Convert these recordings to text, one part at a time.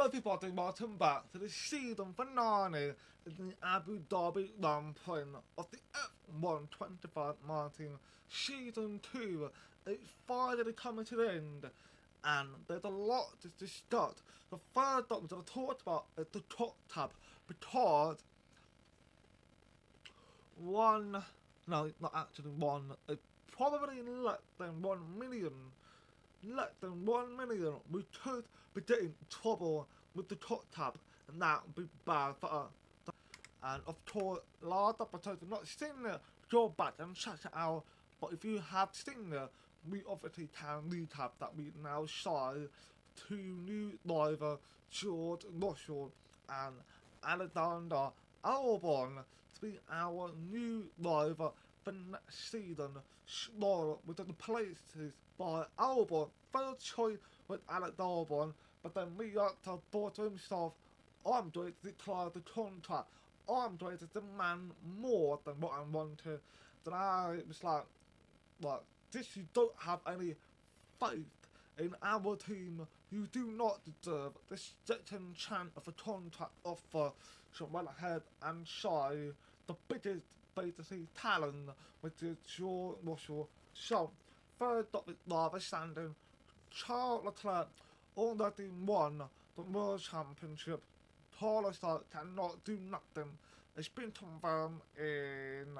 everybody, welcome back to the season finale in the Abu Dhabi Grand Prix of the F125 Martin Season 2. It's finally coming to the end, and there's a lot to discuss. The first up we're going to talk about is the top tab, because not actually one, it's probably less than 1 million. We could be getting trouble with the top tab, and that would be bad for us. And of course, last episode you've not seen it, go back and check it out. But if you have seen it, we obviously can recap that we now saw 2 new drivers, George Russell and Alexander Albon, to be our new driver for next season. Stroll was places by Albon, third choice with Alex Albon, but then Miyata thought to himself, I'm going to declare the contract, I'm going to demand more than what I wanted. Then I was like, this, you don't have any faith in our team, you do not deserve this second chance of a contract offer. So went ahead and saw the biggest basically talent, which is George Russell. So third up is driver standing, Charles Leclerc already won the World Championship. Carlos cannot do nothing. It's been confirmed in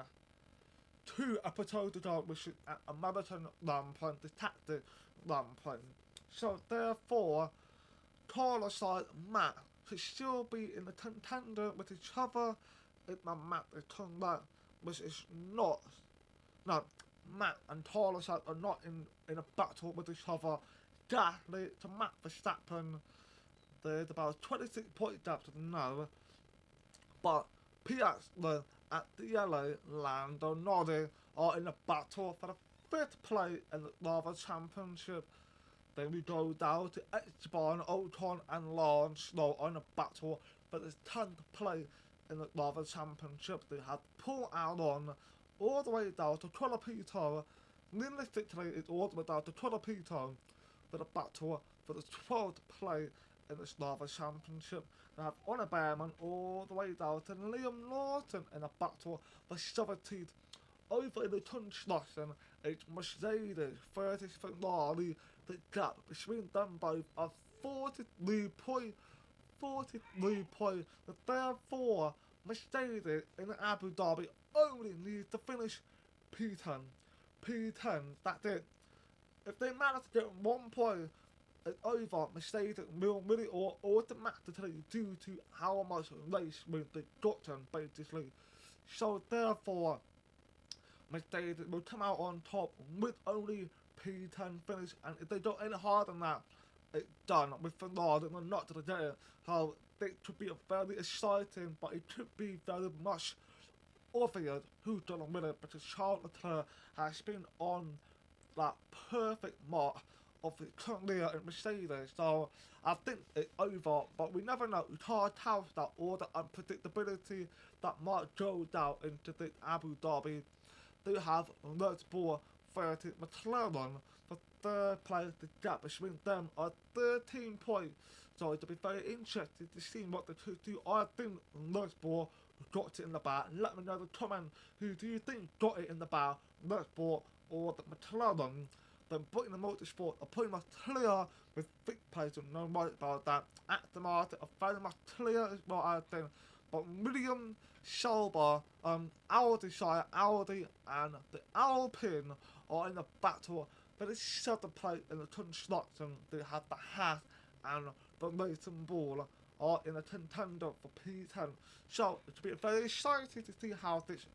2 episodes ago, which is at American Grand Prix, the tactic Grand Prix. So therefore, Carlos and Matt should still be in the contender with each other. If my Matt is turned out, which is not. No, Matt and Carlos are not in a battle with each other. Definitely to Matt Verstappen, there's about 26 point gap to know. But Piastri at the yellow, Lando Norris are in a battle for the 5th place in the Driver Championship. Then we go down to Esteban Ocon and Lance Stroll on a battle for the 10th place in the Driver Championship. They had pulled out on all the way down to Colapito. Realistically, it's all the way down to Colapito for the battle for the 12th place in the Driver Championship. They have Honor Behrman all the way down to Liam Lawson in a battle for 17th. Over in the construction, it's Mercedes versus Ferrari. The gap between them both are 43 points. Therefore, Mercedes in Abu Dhabi only needs to finish P10. That's it. If they manage to get 1 point, it's over. Mercedes will win it all automatically due to how much race win they've gotten, basically. So therefore, Mercedes will come out on top with only P10 finish, and if they don't any harder than that, it's done. With Ferrari, they're not to get it. How it could be a very exciting, but it could be very much obvious who's gonna win it, because Charles Leclerc has been on that perfect mark of his career in Mercedes. So I think it's over, but we never know. We can't tell that all the unpredictability that might go down into the Abu Dhabi. They have Red Bull 30 McLaren for 3rd place. The gap between them are 13 points. So it'll be very interesting to see what the two do. I think Red Bull got it in the bag. Let me know in the comment, who do you think got it in the bag, Red Bull or the McLaren? Then putting the motorsport are pretty much clear with 5th place, and no worry about that. Aston Martin are very much clear as well, I think. But William Sauber, Audi and the Alpine are in the battle for the 7th place in the construction. They have the Haas and the Racing Bull are in a contender for P10. So it should be very exciting to see how this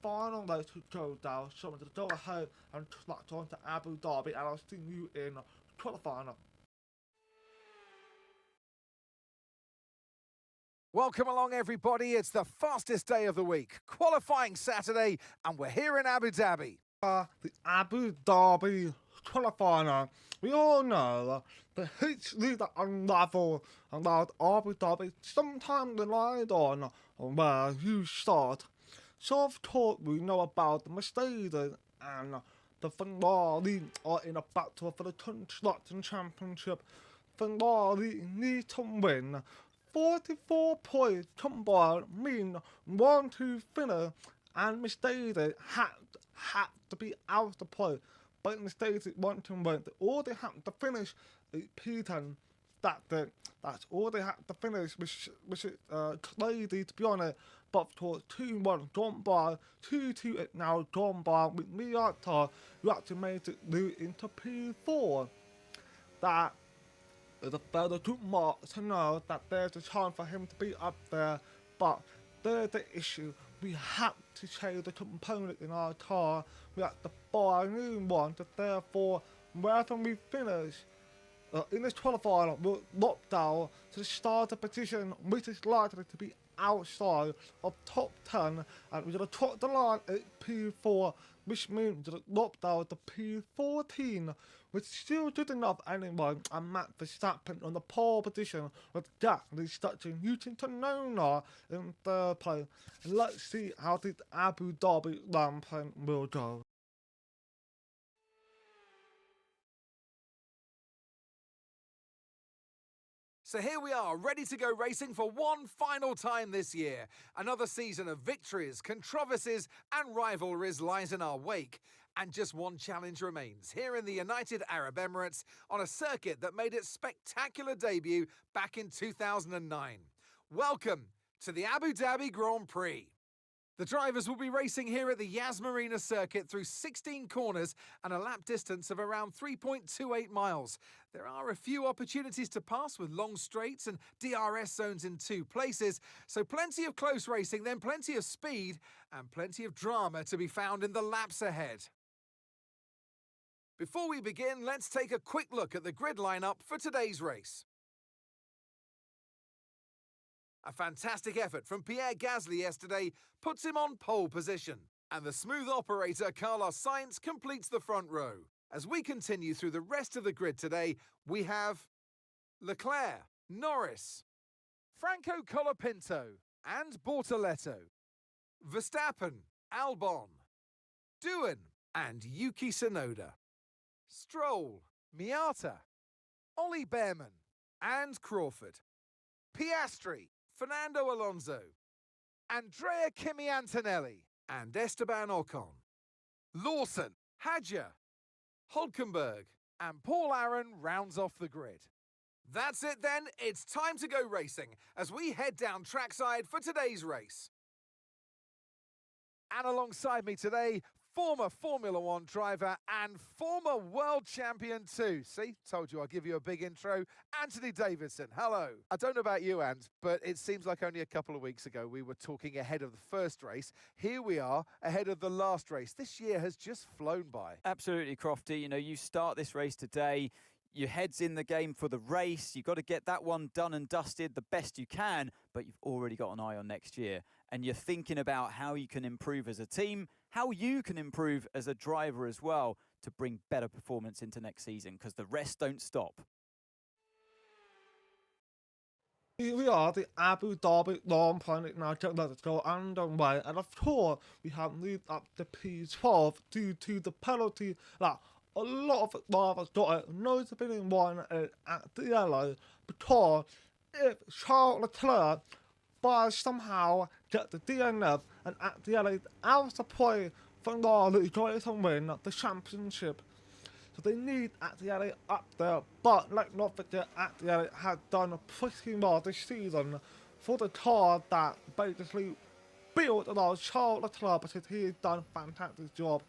final race could go down. So I'm going to go ahead and track on to Abu Dhabi, and I'll see you in qualifying. Welcome along, everybody. It's the fastest day of the week, qualifying Saturday, and we're here in Abu Dhabi. The Abu Dhabi qualifier. We all know the heats lead that unravel around Abu Dhabi sometimes relied on where you start. So of course we know about the Mercedes and the Ferrari are in a battle for the Constructor Championship. Ferrari need to win. 44 points combined mean 1-2 finish, and Mercedes had to be out of the play. But Mercedes want to win. All they have to finish is P10. That's all they had to finish, which is crazy to be honest. But for 2-1 gone by, 2-2 is now gone by with Miyata, who actually made it into P4. That is a very good mark to know that there's a chance for him to be up there. But there's the issue. We have to change the component in our car. We have to buy a new one. So therefore, wherever we finish in this qualifying, we'll lock down to the starter position, which is likely to be outside of top 10. And we're going to top the line at P4, which means we're going to lock down to P14, which is still good enough anyway. And Max Verstappen on the pole position with Gasly touching Newton to Nona in third place. And let's see how this Abu Dhabi Grand Prix will go. So here we are, ready to go racing for one final time this year. Another season of victories, controversies and rivalries lies in our wake. And just one challenge remains, here in the United Arab Emirates, on a circuit that made its spectacular debut back in 2009. Welcome to the Abu Dhabi Grand Prix. The drivers will be racing here at the Yas Marina circuit through 16 corners and a lap distance of around 3.28 miles. There are a few opportunities to pass with long straights and DRS zones in 2 places, so plenty of close racing, then plenty of speed and plenty of drama to be found in the laps ahead. Before we begin, let's take a quick look at the grid lineup for today's race. A fantastic effort from Pierre Gasly yesterday puts him on pole position, and the smooth operator Carlos Sainz completes the front row. As we continue through the rest of the grid today, we have Leclerc, Norris, Franco Colapinto and Bortoleto, Verstappen, Albon, Doohan and Yuki Tsunoda, Stroll, Miyata, Ollie Behrman and Crawford, Piastri, Fernando Alonso, Andrea Kimi Antonelli and Esteban Ocon, Lawson, Hadjar, Hulkenberg and Paul Aron rounds off the grid. That's it then, it's time to go racing as we head down trackside for today's race. And alongside me today, former Formula One driver and former world champion too. See, told you I'll give you a big intro. Anthony Davidson, hello. I don't know about you, Ant, but it seems like only a couple of weeks ago we were talking ahead of the first race. Here we are, ahead of the last race. This year has just flown by. Absolutely, Crofty. You know, you start this race today, your head's in the game for the race. You've got to get that one done and dusted the best you can, but you've already got an eye on next year. And you're thinking about how you can improve as a team, how you can improve as a driver as well to bring better performance into next season, because the rest don't stop. Here we are, the Abu Dhabi Grand Prix now let's go underway, and of course we have moved up to P12 due to the penalty that a lot of drivers got it, notably one at the yellow, because if Charles Leclerc by somehow get the DNF and at the yellow out of play, Ferrari trying to win the championship. So they need Attiali up there, but let's not forget Attiali has done pretty well this season for the car that basically built around Charles Leclerc, because he has done a fantastic job.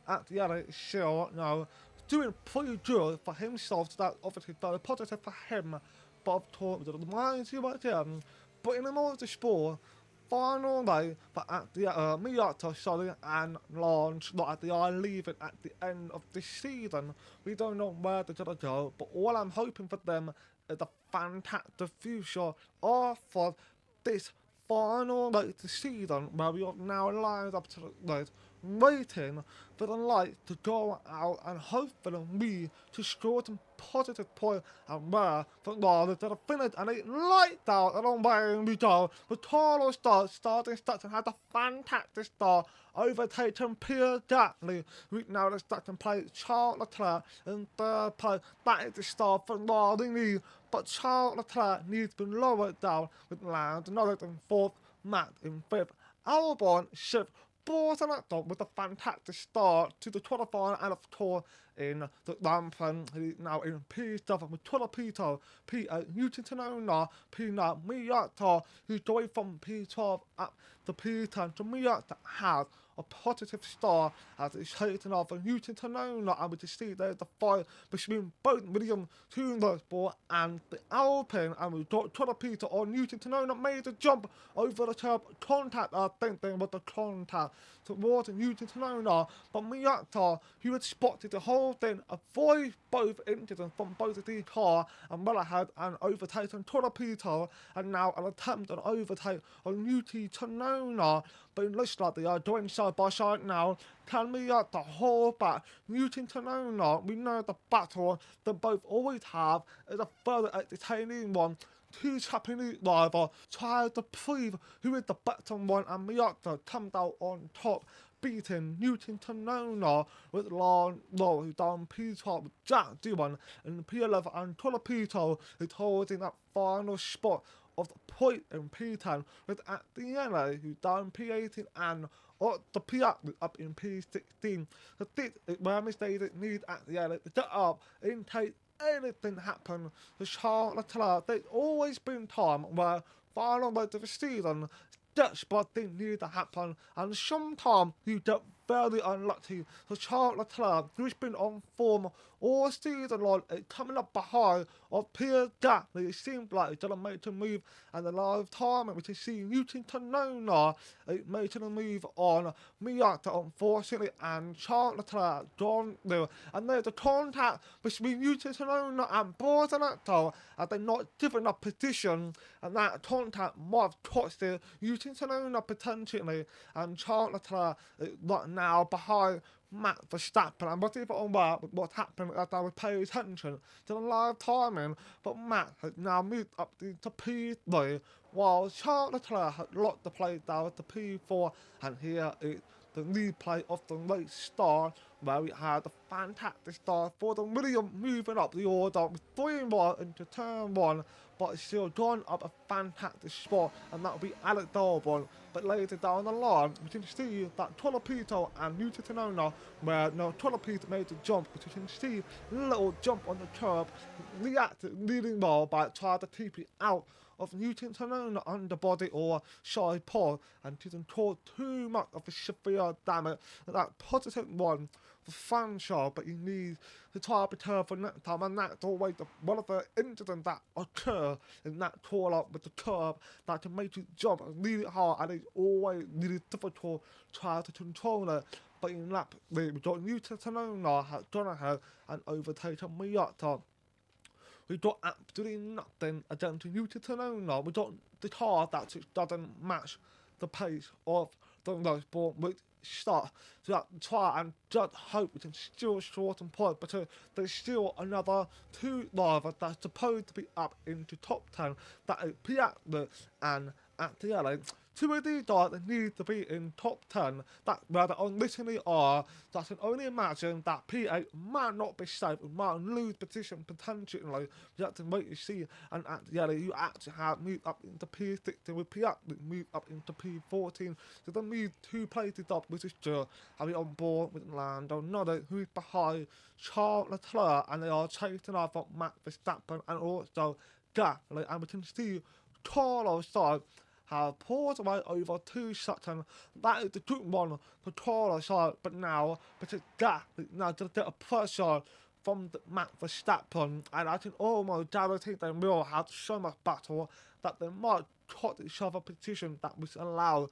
Attiali is still, doing pretty good for himself, so that's obviously very positive for him. But of course, it reminds you again, but in the motorsport, final day for Miyata, and Lance Stroll leaving at the end of this season. We don't know where they're gonna go, but all I'm hoping for them is a fantastic future for this final race this season, where we are now lined up to the race waiting for the light to go out and hopefully me to score some positive points and where Ferrari to the finish and it lights out and away we go. The Toro starting and had a fantastic start, overtaking Pierre Gasly. We now the starting place Charles Leclerc in third place. That is the start Ferrari need, but Charles Leclerc needs to be lowered down with Lance Norris in fourth, Max in fifth, Albon sixth. Bortolotto with a fantastic start to the qualifying and of course in the Grand Prix. He's now in P7 with Tolopito, P8 Newton Tanona, P9 Miyata, who's going from P12 up to P10. So Miyata has a positive start as it's taken off of Newton Tanona, and we can see there's the fight between both William Motorsport and the Alpine, and we've got Tolopito on Newton Tanona made a jump over the curb, contact, I think there was the contact towards Newton Tanona, but Miyata, who had spotted the whole thing, avoid both incidents from both of these cars and well ahead and overtaken Tolopito, and now an attempt at overtake on Newton Tanona, but it looks like they are doing side by side now. Can Miyata hold back Newton Tanona? We know the battle they both always have is a further entertaining one. Two Japanese rival try to prove who is the better one, and Miyata comes out on top, beating Newton Tanona with Lance Stroll, who's down P12 with Jack Dillon in P11, and Tolopito is holding that final spot of the point in P10 with Atiele, who's down P18, and the Piat up in P16. So this is where Mercedes need Atiele to get up in case anything happen to Charles Leclerc. There's always been time where final way to the season, that's what they need to happen, and sometimes you get very unlucky. So Charles Leclerc, who's been on form all season long, is coming up behind of Pierre Gasly. It seems like he's going to make a move, and the live time we can see Newton Tanona making a move on Miyata, unfortunately, and Charles Leclerc gone there. And there's a contact between Newton Tanona and Bortolotto, as they're not giving up position, and that contact might have costed Newton Tanona potentially, and Charles Leclerc is right now behind Max Verstappen. I'm not even aware of what's happening as I would pay attention to the live timing, but Max has now moved up to P3, while Charles Leclerc has locked the place down to P4, and here is the replay of the race start, where we had a fantastic start for the Williams moving up the order with 3 more into turn 1, but it's still gone up a fantastic spot, and that will be Alex Albon. But later down the line, we can see that Tolopito and Newton Tanona, where no Tolopito made the jump, but you can see a little jump on the curb, reacted really well by trying to keep it out of Newton Tanona underbody or side pod, and didn't cause too much of a severe damage. That positive one for Fanshawe, but you need to try to be careful next time, and that's always one of the incidents that occur in that call up with the curb that can make you jump really hard, and it's always really difficult to try to control it. But in lap 3, we got Newton Tanona has gone ahead and overtaken Miyata. We got absolutely nothing against Newton Tanona. We got the car that just doesn't match the pace of the motorsport, which start to try and just hope we can still shorten points, because there's still another 2 drivers that's supposed to be up into top 10. That is Piatli and Atiele. 2 of these drivers need to be in top 10. That's where they originally are. So I can only imagine that P8 might not be safe, we might lose position potentially. You have to wait to see. And Atiele, you actually have moved up into P16 with Piatli moved up into P14. So they moved 2 places up, which is good. Are we on board with Lando Norris, who is behind Charles Leclerc, and they are chasing after Max Verstappen and also Gasly, and we can see Carlos side have paused away over 2 seconds. That is the good one for Carlos side, but now, because Gasly now just get a pressure from the Max Verstappen, and I can almost guarantee they will have so much battle that they might cut each other position that would allow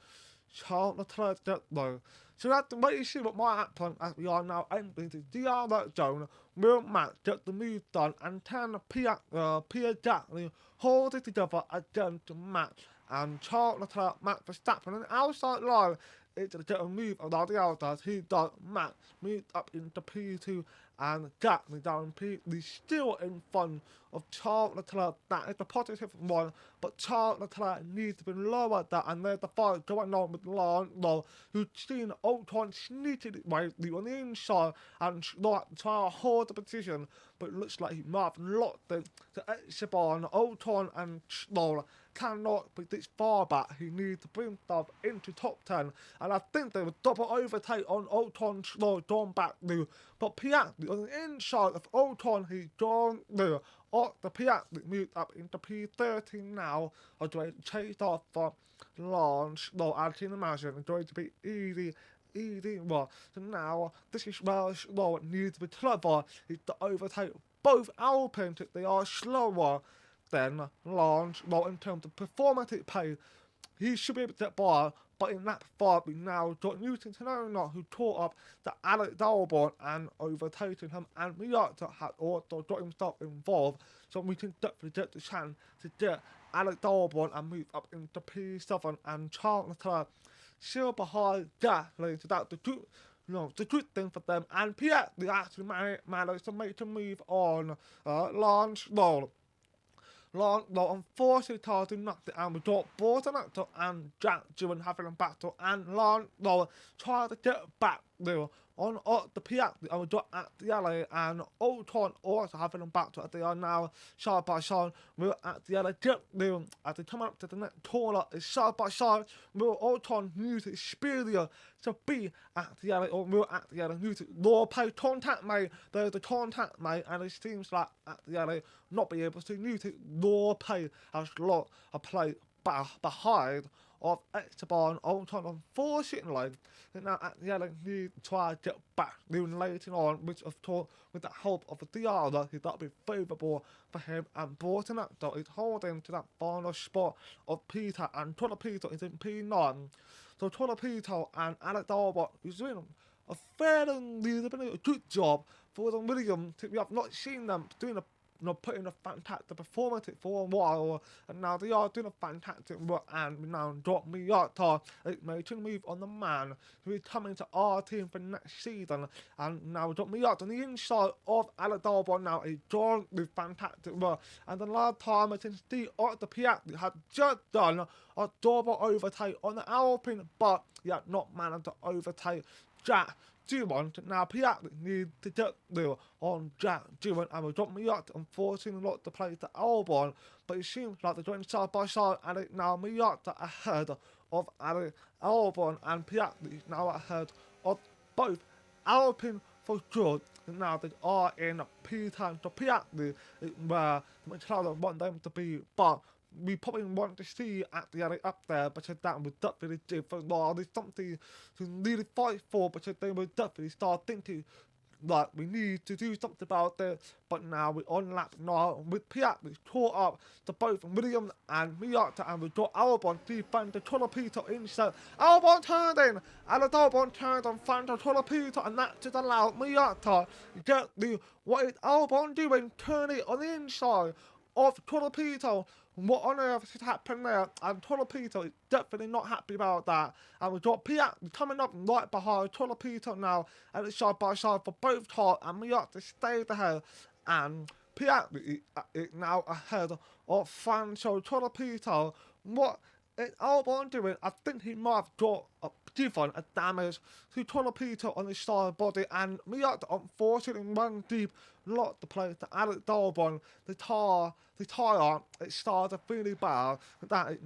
Charles Leclerc to get low. So we have to wait and see what might happen as we are now entering the DRS zone. Will Max get the move done, and can Pierre Gasly hold it together against Max and Charles Leclerc, Max Verstappen? And outside line it's a little move around the outside. He does. Matt moved up into P2 and Jack me down in P3, still in front of Charles Leclerc. That is the positive one, but Charles Leclerc needs to be lower than that, and there's the fight going on with Lando, who's seen Ocon sneaking away on the inside and trying to hold the position, but it looks like he might have locked it to Esteban. Ocon and Stroll cannot be this far back. He needs to bring stuff into top 10, and I think they would double overtake on Ocon, Stroll, John back new, but Piastri on the inside of Ocon, he's gone new. The Piastri moved up into P13 now. I'm going to chase off for Lance. No, I can imagine it's going to be easy. Well, so now this is where Stroll needs to be clever. Is to overtake both Alpines if they are slower than Lance. Well, in terms of performance pace, he should be able to get by. But in that fight, we now got Newton Tanona, who caught up to Alex Albon and overtaking him, and Miyata had also got himself involved, so we can definitely get the chance to get Alex Albon and move up into P7, and Charles Leclerc still behind Gasly, so that's the good thing for them, and Piastri actually managed to make a move on Lance Stroll. Unfortunately, Carl did nothing, and we got Bortonacto and Jack Doohan having a battle, and Lance tried to get back there on the Piastri, and we got at the LA, and Ocon also having a battle, as they are now side by side. We're at the LA, get there, as they come up to the next corner, is side by side. We're Ocon using Xperia to be at the LA, or we're at the LA, using law pay contact, mate. There's the contact, mate, and it seems like at the LA, not be able to use it. Law pay has lot of play behind of Esteban Ocon, unfortunately. Now at the end, he tried to get back even later on, which of course, with the help of the Diana, that would be favourable for him, and Bortonacto is holding to that final spot of Peter, and Peter is in P9. So Peter and Alex Albon is doing a fairly reasonably good job for the Williams. We have not seen them doing putting a fantastic performance for a while, and now they are doing a fantastic work, and we now got Miyata making a move on the man who is coming to our team for next season, and now we got Miyata on the inside of Alex Albon. Now he's done with fantastic work, and the last time I think Steve the Piastri had just done a double overtake on the Alpine, but he had not managed to overtake Jack Doohan. Now Piastri needs to get there on Jack Doohan, and we've got Miyata unfortunately not to play to Albon, but it seems like they're going side by side, and it's now Miyata ahead of Albon, and Piastri is now ahead of both Alpine for good. And now they are in P10, so Piastri is where the McLaren want them to be, but we probably want to see at the end up there, because that would definitely do for there's something to really fight for, because they would definitely start thinking like we need to do something about it. But now we're on lap now with Piastri caught up to both Williams and Miyata, and we've got Albon defend the Peter inside. Albon turned in, and the Albon turned on front of Peter, and that just allowed Miyata to get the, what is Albon doing, turning on the inside of Peter. What on earth is happening there? And Peter is definitely not happy about that. And we've got Piastri coming up right behind Peter now, and it's side by side for both cars, and Miyata stays ahead, and Piastri is now ahead of Franco Peter. What is Albon doing? I think he might have got given a damage to Peter on his side body, and Miyata unfortunately ran deep, lost the place to Alex Albon. The tyre, it started really bad, that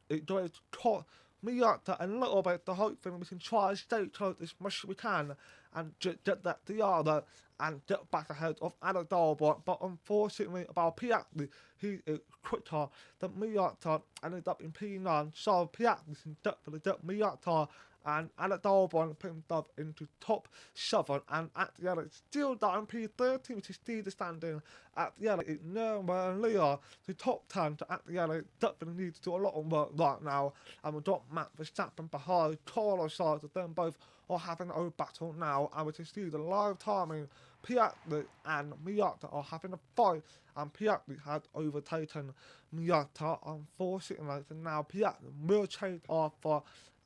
it does cut Miyata a little bit, to hopefully we can try to stay close as much as we can, and get that together, and get back ahead of Alex Albon. But unfortunately about Piastri, he is quicker than Miyata, and ended up in P9, so Piastri can definitely get Miyata and Alex Albon put himself into top 7, and at the end it's still down P13, which is still the standing. At the end it's nowhere near the top 10, so at the end it definitely needs to do a lot of work right now, and we've got Max Verstappen behind Carlos Sainz, so them both are having a battle now, and we can see the live timing. Piastri and Miyata are having a fight, and Piastri had overtaken Miyata unfortunately, so now Piastri will chase after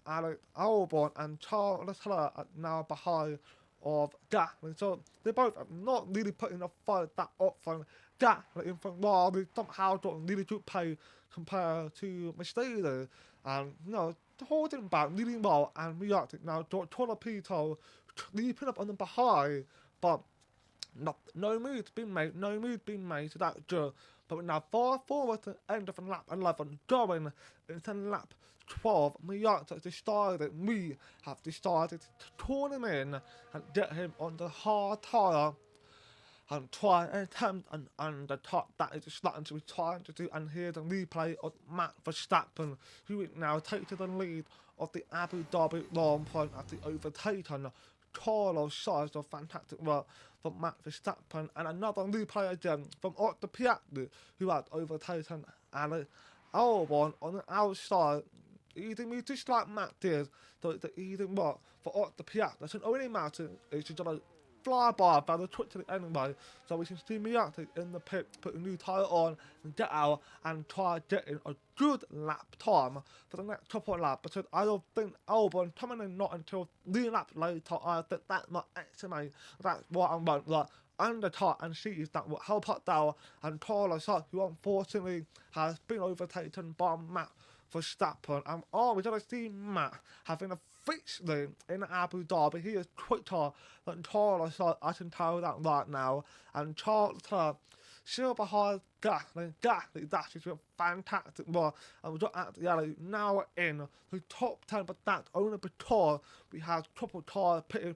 Alex Albon and Charles Leclerc are now behind of Gasly. So they both have not really put in a fight that often. Gasly in Ferrari somehow got really good pay compared to Mercedes. And, holding back really well, and Miyata now got Torpedo leaping up on the behind. But no move's been made to that good. But we're now far forward to the end of lap 11, going into lap 12. Miyata we have decided to turn him in and get him on the hard tyre and try and attempt an undercut. That is starting to be trying to do, and here's a replay of Max Verstappen, who is now taking the lead of the Abu Dhabi Grand Prix at the overtaken Carlos Sainz. So fantastic work from Max Verstappen, and another replay again from Otto Piastri, who had overtaken Alex Albon on the outside. Easy move just like Matt did, so it's an easy work for Otto Piastri. So only matter is to just fly by the quickly anyway, so we can see Miyata in the pit, put a new tyre on and get out and try getting a good lap time for the next couple of laps, because I don't think Albon coming in not until 3 laps later. I think that's not estimate. That's what I want, like undercut and see if that will help us down. And Carlos Sainz, who unfortunately has been overtaken by Matt Verstappen, and we're going to see Matt having a fixed lane in Abu Dhabi. He is quicker than Charles, I can tell that right now. And Charles still behind Gasly. That's just a fantastic work. And we're actually now in the top 10, but that's only because we have triple tyre pitted,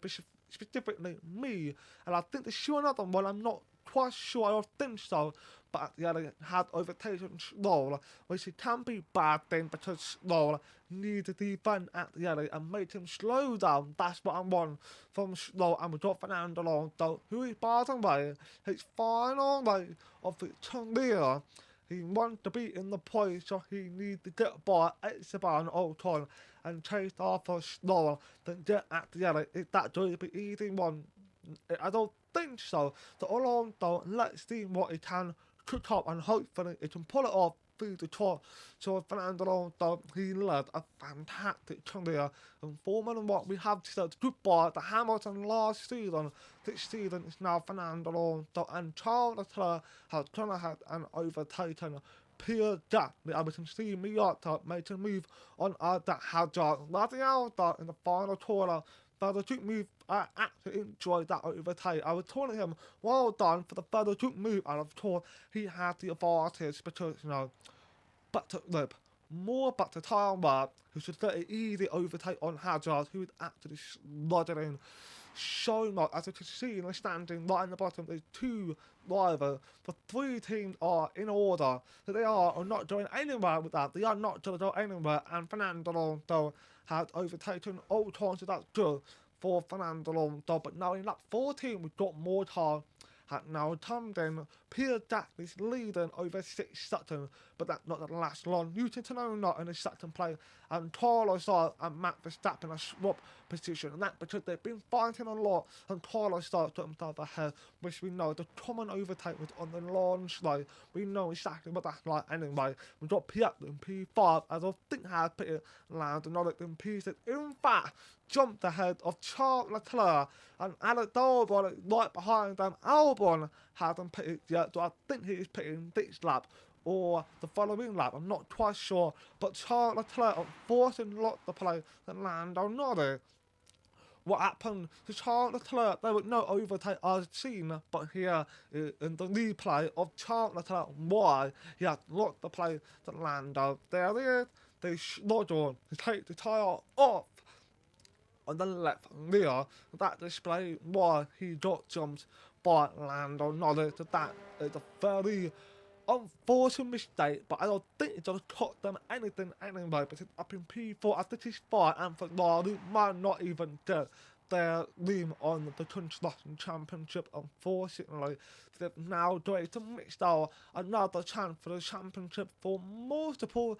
specifically me. And I think there's sure another one, I'm not quite sure, I don't think so. But the other had overtaken Stroll, which it can be bad then, because Stroll needs to defend at the other and make him slow down. That's what I want from Stroll. And we got Fernando Alonso, who is, by the way, his final race of the career. He wants to be in the place, so he needs to get by Esteban Ocon and chase after Stroll, then get at the other. Is that going to be easy one? I don't think so. So Alonso, let's see what he can cook up, and hopefully it can pull it off through the top. So Fernando Alonso, he led a fantastic career in Formula 1. We have said goodbye to Hamilton last season. This season is now Fernando Alonso, and Charles Leclerc has gone ahead and overtaken Pierre Gasly. And we can see Miyata making a move on that Hazard. Letting out in the final corner. Further quick move, I actually enjoyed that overtake. I was telling him, well done for the further quick move, and of course, he had the advantage because, back to lip, more back to time work, who should get an easy overtake on Hazard, who is actually sliding in so much. As you can see in the standing right in the bottom, there's 2 drivers. The 3 teams are in order, so they are not going anywhere with that. They are not going to go anywhere, and Fernando Alonso had overtaken all times, so that's good for Fernando Alonso. But now in lap 14, we've got more time. Now come in, Pierre Gasly's leading over 6 seconds, but that's not the last long. You can know not in the second place, and Carlos Sainz and Max Verstappen are swap position, and that's because they've been fighting a lot, and Carlos Sainz got himself ahead, which we know the common overtake was on the long straight. We know exactly what that's like anyway. We've got Piastri in P5, as I think has pitted Lando Norris in P6. In fact, jumped ahead of Charles Leclerc, and Alex Albon right behind them. Albon hasn't pitted yet, so I think he is pitting this lap or the following lap. I'm not quite sure, but Charles Leclerc unfortunately lost the place than Lando Norris. What happened to Charles Leclerc? There was no overtake I've seen, but here in the replay of Charles Leclerc, why he has lost the place to Lando. There it is. They struggle to take the tyre off on the left rear. That displays why he got jumped by Lando Norris. That is a very unfortunate mistake, but I don't think it's going to cost them anything anyway, because up in P4, I think it's fine, and Ferrari might not even get their name on the Constructor Championship, unfortunately. They've now going to miss out another chance for the championship for multiple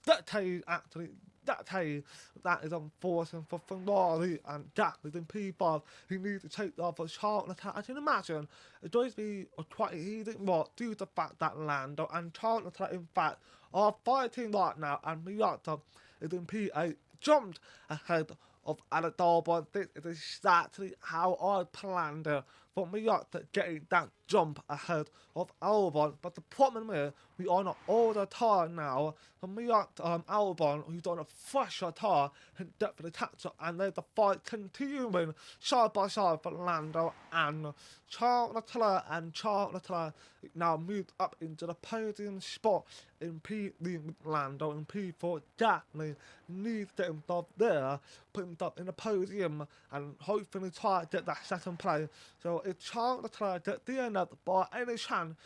decades, actually. That is unfortunate for Ferrari and Gasly in P5. He needs to take off a Charles Leclerc. I can imagine it's going to be a quite easy work due to the fact that Lando and Charles Leclerc, in fact, are fighting right now, and Miyata in P8 jumped ahead of Alex Albon. This is exactly how I planned it for Miyata getting that jump ahead of Albon. But the problem is, we are not all the time now. For Miyata Albon, who's on a fresher tire, can definitely catch up. And there's the fight continuing side by side for Lando and Charles Leclerc. And Charles Leclerc now moved up into the podium spot in P3 with Lando and P4. Definitely needs to get himself there, put himself in the podium, and hopefully try to get that second place. So if Charles Leclerc gets the end of by any chance,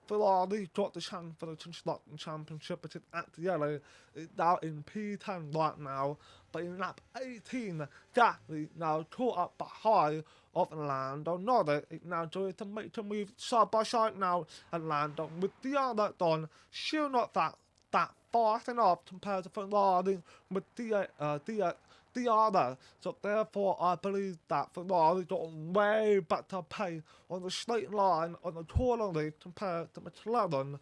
Ferrari got the chance for the Constructor Championship, which is at the yellow. It's now in P10 right now, but in lap 18, Gasly now caught up behind of Lando Norris. It's now trying to make the move side by side now, and Lando with the other done, still not that fast enough compared to Ferrari with the other. So therefore, I believe that Ferrari got way better pace on the straight line on the corner lead compared to McLaren,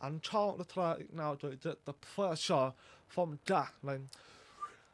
and Charles Leclerc now doing the pressure from Gasly.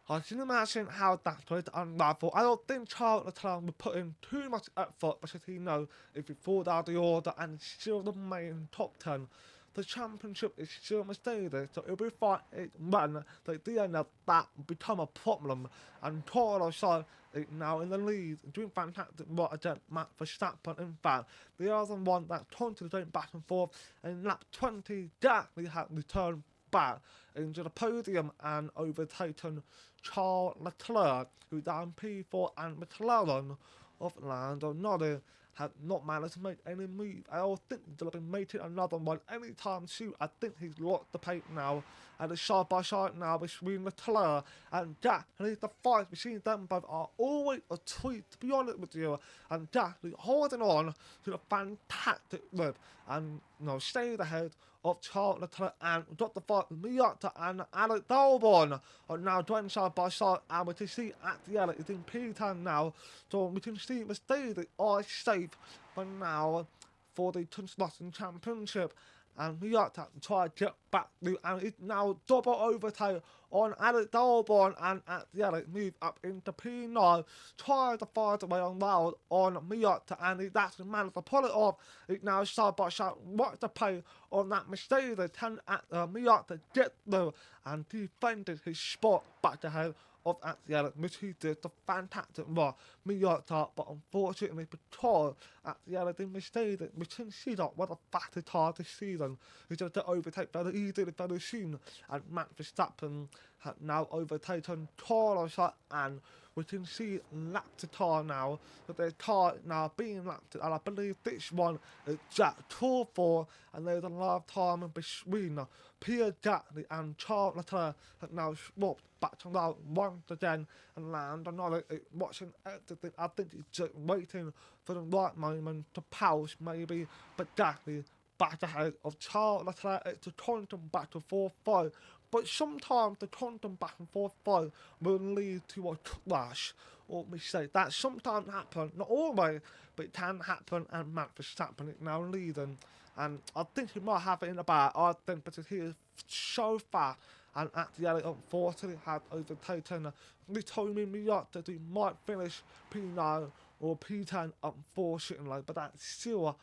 I can imagine how that's going to unravel. I don't think Charles Leclerc will put in too much effort because he knows if he falls out of the order and still remain top 10, the championship is still Mercedes, so it'll be fine when the end of that become a problem. And Carlos Sainz is now in the lead, doing fantastic work against Max Verstappen. In fact, the other one that's constantly going back and forth, in lap 20, Gasly had returned back into the podium and overtaken Charles Leclerc, who down P4, and McLaren of Lando Norris had not managed to make any move. I don't think he'll be making another one anytime soon. I think he's locked the pace now, and it's side by side now between Leclerc and Gasly. The fight between them both are always a treat, to be honest with you. And Gasly holding on to the fantastic whip and staying ahead of Charles Leclerc, and got the fight with Miyata and Alex Albon are now joining side by side, and we can see at the end it's in P10 now, so we can see Mercedes are safe for now for the Constructor Championship, and Miyata try to get back to, and it's now double overtake on Alex Albon, and at the end move up into P9, try to find away on loud on Miyata, and he's actually managed to pull it off. It's now side by side, watch the pay on that Mercedes, can Miyata get through and defended his spot back ahead of at the end, which he did the fantastic work, Miyata, but unfortunately because at the end of the Mercedes, we can see that what a fastest car this season, he's going to overtake very easily very soon, and Max Verstappen had now overtaken Carlos, and we can see lap to car now, that their car now being lapped, and I believe this one is Jack 2-4, and there's a lot of time in between Pierre Gasly and Charles Leclerc have now swapped back to round once again, and Lando Norris watching everything. I think he's just waiting for the right moment to pause maybe, but Gasly back ahead of Charles Leclerc. It's a constant back to 4-5, but sometimes the constant back and forth fight will lead to a crash or mistake. That sometimes happen, not always, but it can happen, and Max Verstappen is now leading. And I think he might have it in the bag. I think because he is so fast, and at the end, unfortunately, had overtaken Hitomi Miyata, that he might finish P9 or P10, unfortunately. But that's still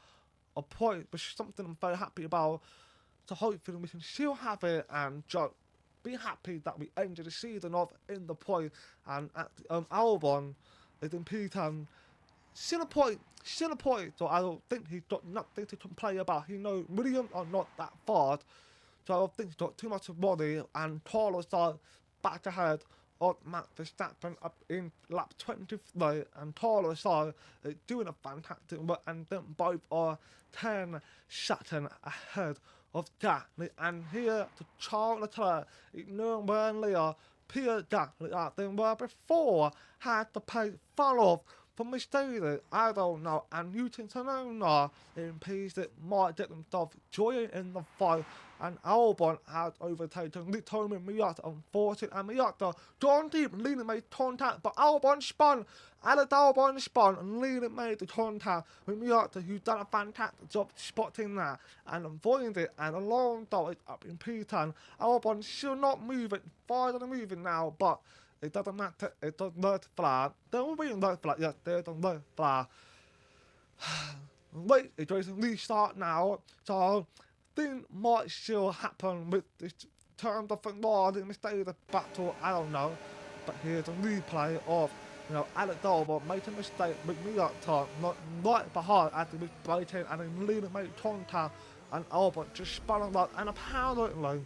a point, which is something I'm very happy about. So hopefully we can still have it and just be happy that we ended the season off in the point. And at Albon is in P10. Still a point. So I don't think he's got nothing to complain about. He knows Williams are not that fast, so I don't think he's got too much of worry. And Carlos are back ahead of Max Verstappen up in lap 23, and Carlos are doing a fantastic work, and then both are 10 seconds ahead of Gasly. And here to Charles Leclerc, ignoring where Leah, Pierre Gasly out there were before, had the pace fall off from Mercedes. I don't know, and Newton Sonona in peace that might get themselves joining in the fight and Albon had overtaken Little Miyata on 14, and Miyata John deep and leading made contact, but Albon spun. Alex Albon spun and leading made the contact with Miyata, who's done a fantastic job spotting that and avoiding it, and Alonso is up in P10. Albon still not moving, finally moving now, but it doesn't matter, it does not flag. There will be no flag, yes, there's no flag. Wait, it's going to restart now, so things might still happen with this terms of Ferrari mistake of the battle, I don't know. But here's a replay of, Alex Albon making a mistake with Miyata, not right behind as he was braking and then leading made contact, and Albon just spun around, and apparently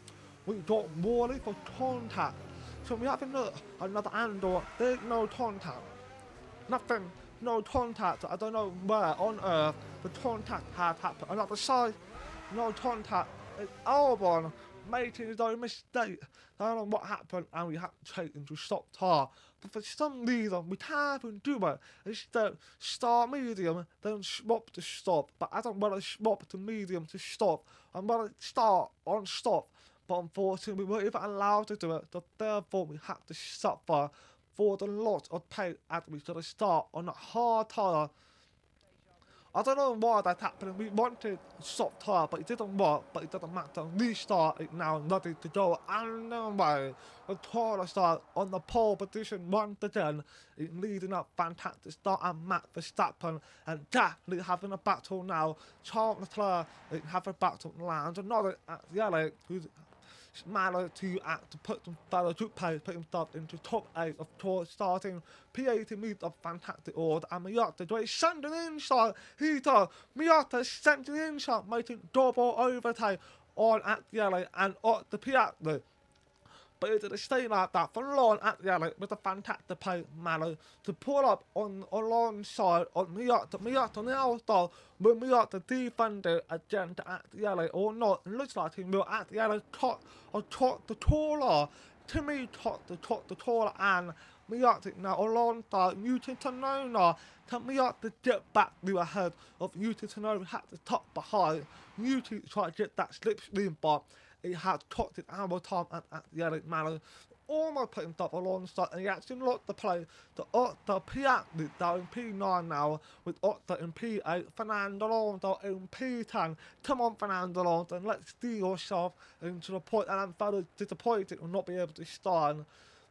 we got warning for contact. So we have another Andor, there's no contact. Nothing, no contact. I don't know where on earth the contact had happened. Another side, no contact. It's Albon making his own mistake. I don't know what happened, and we had to take him to stop tire. But for some reason, we can't even do it. Instead, start medium, then swap to stop. But I don't want to swap to medium to stop. I'm going to start on stop. But unfortunately, we weren't even allowed to do it. So therefore, we had to suffer for the loss of paint as we should have start on a hard tire. I don't know why that's happening. We wanted a soft tire, but it didn't work. But it doesn't matter. Restart it now, ready to go. And anyway, the tire start on the pole position once again. It's leading up fantastic start, and Max Verstappen and definitely having a battle now. Charles Leclerc is having a battle with Lance. Another yellow who's managed to put some further good pace, put himself into top 8 of course, starting P18 meets of fantastic order, and Miyata doing sending inside. He does. Miyata sending inside, making double overtake on at yellow and on the P8. But it didn't stay like that for long at yellow with a fantastic pace manner to pull up on alongside on Miyata. Miyata now though, will Miyata defended again to at yellow or not? It looks like he will at yellow top the taller. To me, top the taller, and Miyata now alongside Newton Tanona. Can Miyata get back to ahead of Newton Tanona had the top behind? Newton tried to get that slipstream, but he had caught it ample time at the yellow manner. Almost put himself alongside, and he actually looked the play to Otto Piatni down in P9 now, with Otto in P8, Fernando Alonso in P10. Come on, Fernando Alonso, and let's steal yourself into the point. And I'm very disappointed will not be able to start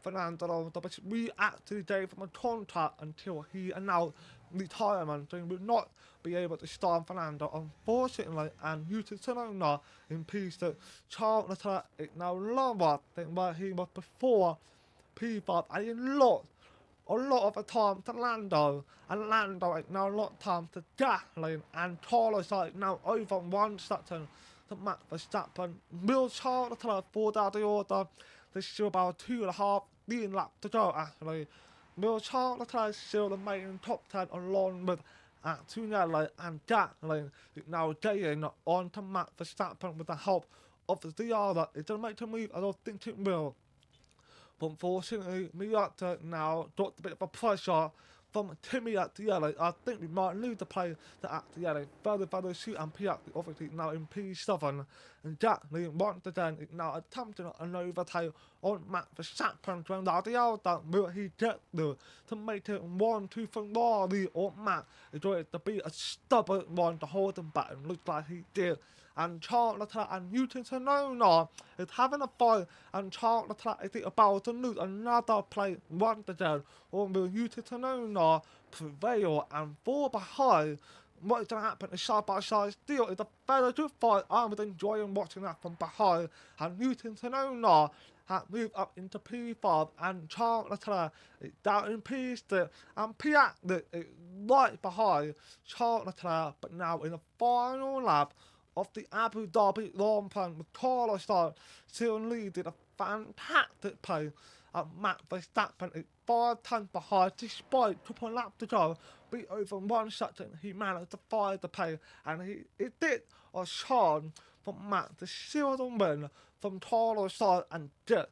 Fernando Alonso, but we actually gave him a contract until he announced retirement, so he will not be able to start Fernando, unfortunately. And Yuki Tsunoda in P6, Charles Leclerc is now lower than where he was before P5, and he lost a lot of the time to Lando, and Lando is now a lot of time to Gasly, and Carlos is now over 1 second to Max Verstappen. Will Charles Leclerc fall down the order? There's still about 2.5 laps to go actually. Will Charles Leclerc still remain top 10 along with Antonelli and Gasly, now getting on to Max Verstappen with the help of the other. It doesn't make a move, I don't think it will. But unfortunately, Miyata now got a bit of a pressure from Timmy at the yellow. I think we might lose the play to at the yellow. Very shoot, and Piat obviously now in P7. And Gasly once again is now attempting an overtake on Max Verstappen to allow the other. Will he get there to make it 1-2 Ferrari, or Max is going to be a stubborn one to hold him back? And looks like he did. And Charles Leclerc and Newton Tanona is having a fight, and Charles Leclerc is about to lose another play once again, or will Newton Tanona prevail and fall behind? What is going to happen is side by side still is a very good fight. I was enjoying watching that from behind, and Newton Tanona has moved up into P5, and Charles Leclerc is down in P6, and Piat is right behind Charles Leclerc, but now in the final lap of the Abu Dhabi Grand Prix with Carlos still leading a fantastic pace. Max Verstappen is 5 tenths behind despite a couple of laps to go. Be over 1 second, he managed to fire the pace, and he did a chance for Max to seal the win from Carlos and get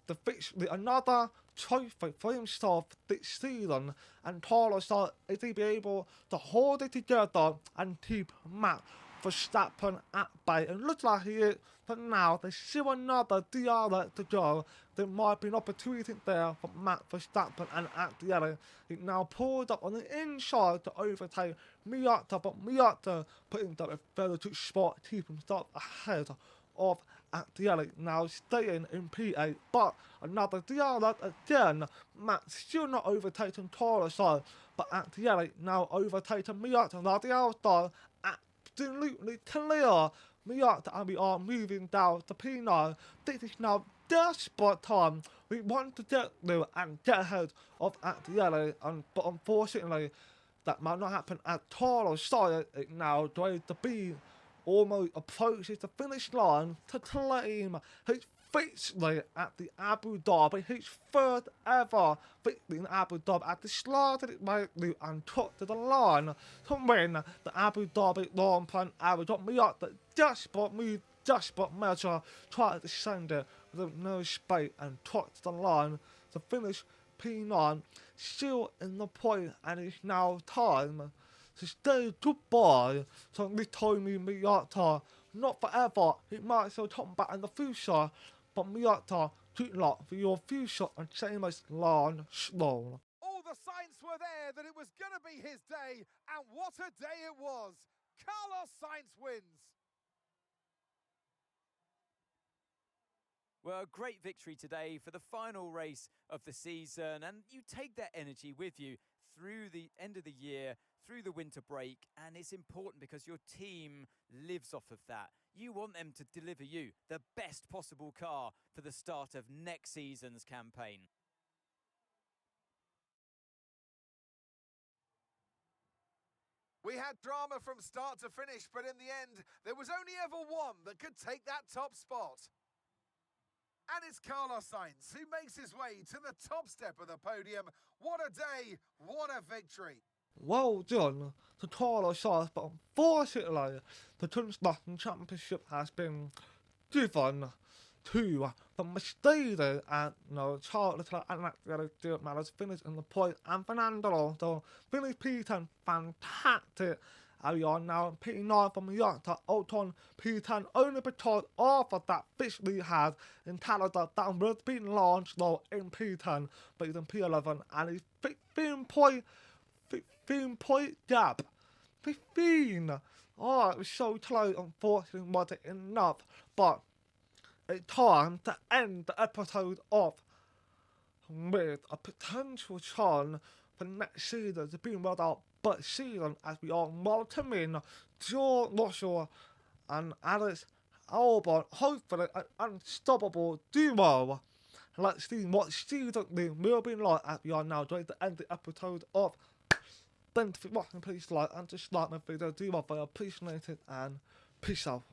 the victory, another trophy for himself this season. And Carlos is he be able to hold it together and keep Max Verstappen at bay, and looks like he is, but now there's still another DRS to go. There might be an opportunity there for Max Verstappen, and at the end, he now pulled up on the inside to overtake Miyata, but Miyata putting up a very good spot, keeping himself ahead of at the end, now staying in P8, but another DRS again. Max still not overtaking Carlos, but at the end, now overtaking Miyata. Now the outside, absolutely clear. Miyata and we are moving down to P9. This is now desperate time. We want to get there and get ahead of at the end, but unfortunately, that might not happen at Carlos' side. It now going to be almost approaches the finish line to claim his victory at the Abu Dhabi, his third ever victory in Abu Dhabi, at the start of it rightly and took to the line to win the Abu Dhabi Grand Prix. Abu Dhabi desperate measure, tried to send it with no space and took to the line to finish P9, still in the point, and it's now time to say goodbye to Ritomi Miyata. Not forever, it might still come back in the future, but Miyata, good luck for your future and famous Lance Stroll. All the signs were there that it was going to be his day, and what a day it was. Carlos Sainz wins. Well, great victory today for the final race of the season, and you take that energy with you through the end of the year, through the winter break, and it's important because your team lives off of that. You want them to deliver you the best possible car for the start of next season's campaign. We had drama from start to finish, but in the end, there was only ever one that could take that top spot. And it's Carlos Sainz who makes his way to the top step of the podium. What a day, what a victory. Well done to Carlos Sainz, but unfortunately, the Constructor Championship has been given to the Mercedes, and Charles Leclerc and Stuart Matters finished in the point, and Fernando Alonso finished P10, fantastic. And we are now in P9 from Miyata, Ocon P10, only because after that victory had in Canada, that would have been Lance Stroll in P10, but he's in P11, and he's 15 point gap. 15! Oh, it was so close, unfortunately wasn't enough, but it's time to end the episode off with a potential chance for next season to be rolled out, but season as we are welcoming George Russell and Alex Albon, hopefully an unstoppable duo. Let's see what season will be like as we are now going to end the episode of. Thanks for watching, please like and dislike my video, do my very appreciated, and peace out.